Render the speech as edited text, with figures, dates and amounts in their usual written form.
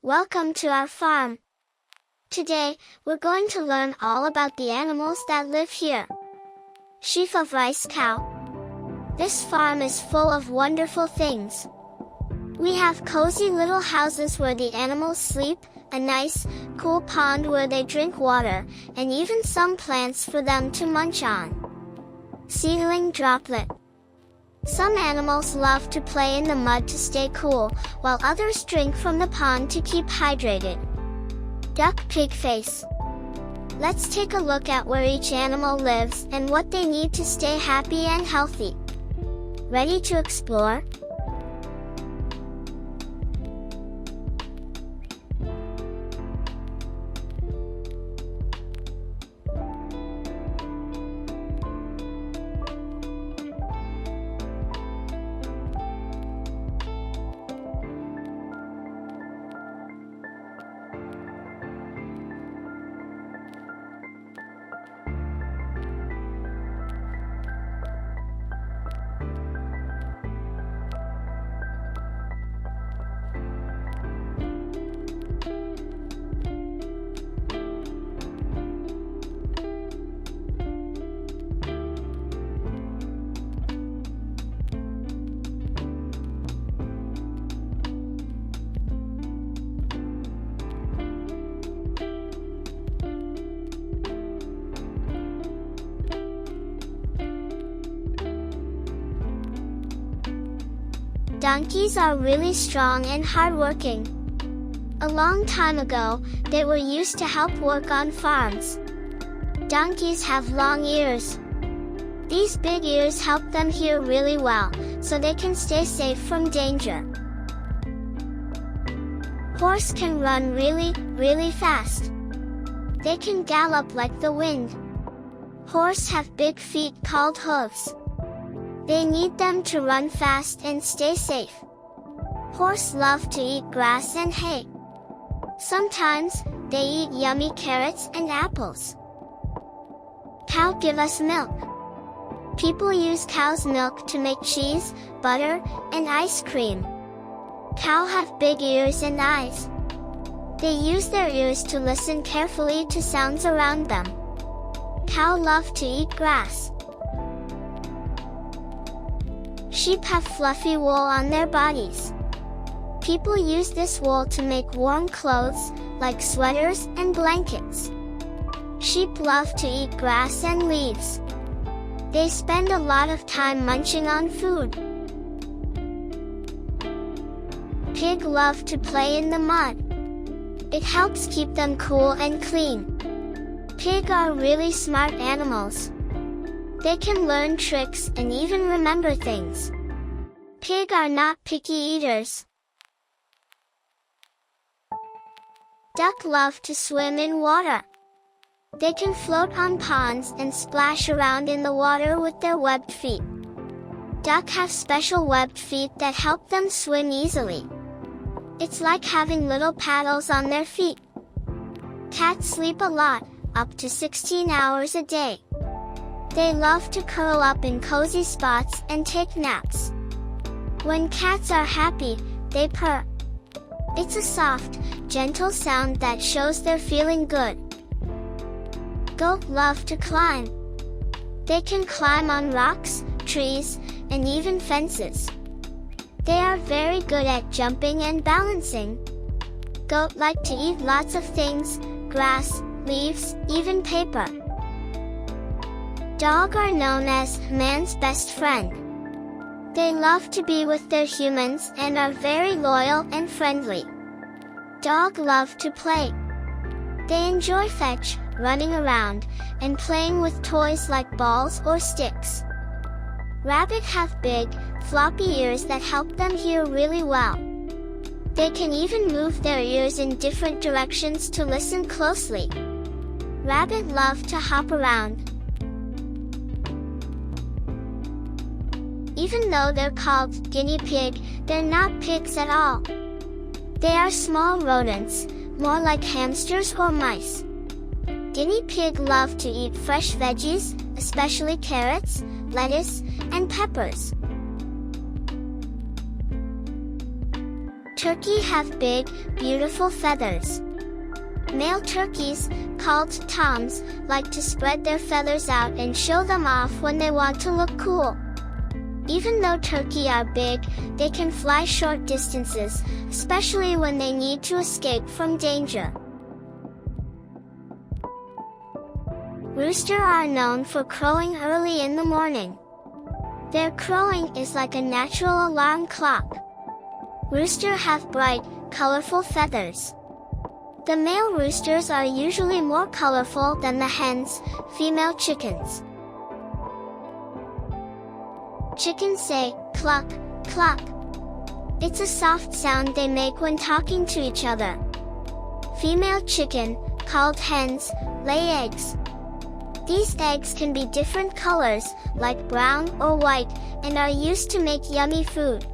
Welcome to our farm. Today, we're going to learn all about the animals that live here. Sheaf of rice cow. This farm is full of wonderful things. We have cozy little houses where the animals sleep, a nice, cool pond where they drink water, and even some plants for them to munch on. Seedling droplet. Some animals love to play in the mud to stay cool, while others drink from the pond to keep hydrated. Duck pig face. Let's take a look at where each animal lives and what they need to stay happy and healthy. Ready to explore? Donkeys are really strong and hardworking. A long time ago, they were used to help work on farms. Donkeys have long ears. These big ears help them hear really well, so they can stay safe from danger. Horse can run really fast. They can gallop like the wind. Horse have big feet called hooves. They need them to run fast and stay safe. Horse love to eat grass and hay. Sometimes, they eat yummy carrots and apples. Cow give us milk. People use cow's milk to make cheese, butter, and ice cream. Cow have big ears and eyes. They use their ears to listen carefully to sounds around them. Cow love to eat grass. Sheep have fluffy wool on their bodies. People use this wool to make warm clothes, like sweaters and blankets. Sheep love to eat grass and leaves. They spend a lot of time munching on food. Pig love to play in the mud. It helps keep them cool and clean. Pig are really smart animals. They can learn tricks and even remember things. Pig are not picky eaters. Duck love to swim in water. They can float on ponds and splash around in the water with their webbed feet. Duck have special webbed feet that help them swim easily. It's like having little paddles on their feet. Cats sleep a lot, up to 16 hours a day. They love to curl up in cozy spots and take naps. When cats are happy, they purr. It's a soft, gentle sound that shows they're feeling good. Goat love to climb. They can climb on rocks, trees, and even fences. They are very good at jumping and balancing. Goat like to eat lots of things, grass, leaves, even paper. Dogs are known as man's best friend. They love to be with their humans and are very loyal and friendly. Dogs love to play. They enjoy fetch, running around, and playing with toys like balls or sticks. Rabbit have big, floppy ears that help them hear really well. They can even move their ears in different directions to listen closely. Rabbit love to hop around. Even though they're called guinea pig, they're not pigs at all. They are small rodents, more like hamsters or mice. Guinea pig love to eat fresh veggies, especially carrots, lettuce, and peppers. Turkey have big, beautiful feathers. Male turkeys, called toms, like to spread their feathers out and show them off when they want to look cool. Even though turkey are big, they can fly short distances, especially when they need to escape from danger. Rooster are known for crowing early in the morning. Their crowing is like a natural alarm clock. Rooster have bright, colorful feathers. The male roosters are usually more colorful than the hens, female chickens. Chickens say, cluck, cluck. It's a soft sound they make when talking to each other. Female chicken, called hens, lay eggs. These eggs can be different colors, like brown or white, and are used to make yummy food.